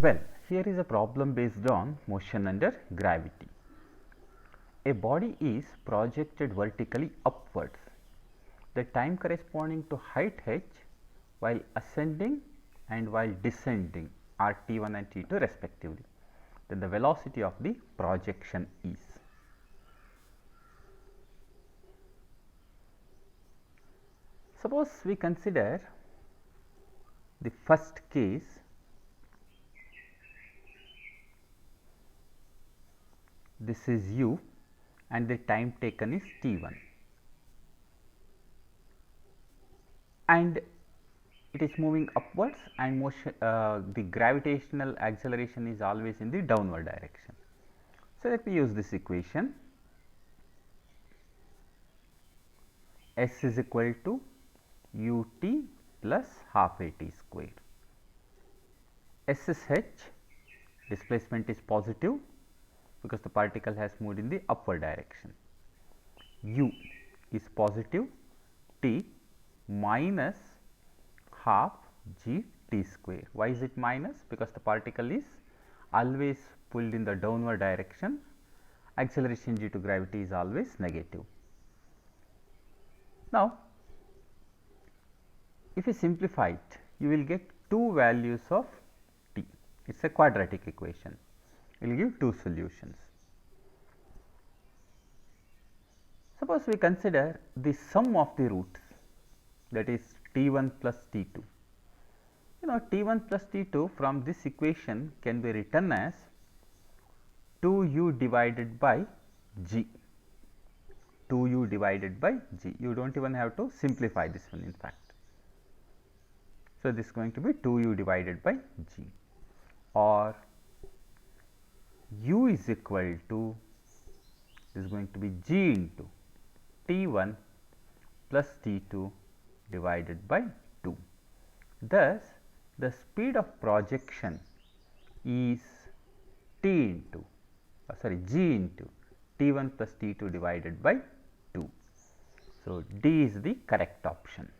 Well, here is a problem based on motion under gravity. A body is projected vertically upwards. The time corresponding to height h while ascending and while descending are t1 and t2 respectively. Then the velocity of the projection is. Suppose we consider the first case. This is u and the time taken is t1, and it is moving upwards, and motion the gravitational acceleration is always in the downward direction. So, let me use this equation. S is equal to u t plus half a t square. S is h, displacement is positive because the particle has moved in the upward direction. U is positive, t minus half g t square. Why is it minus? Because the particle is always pulled in the downward direction. Acceleration due to gravity is always negative. Now, if you simplify it, you will get two values of t. It is a quadratic equation. We will give two solutions. Suppose we consider the sum of the roots, that is t1 plus t2. You know, t1 plus t2 from this equation can be written as 2u divided by g. 2u divided by g. You do not even have to simplify this one in fact. So, this is going to be 2u divided by g, or u is equal to, this is going to be g into t1 plus t2 divided by 2. Thus, the speed of projection is g into t1 plus t2 divided by 2. So, D is the correct option.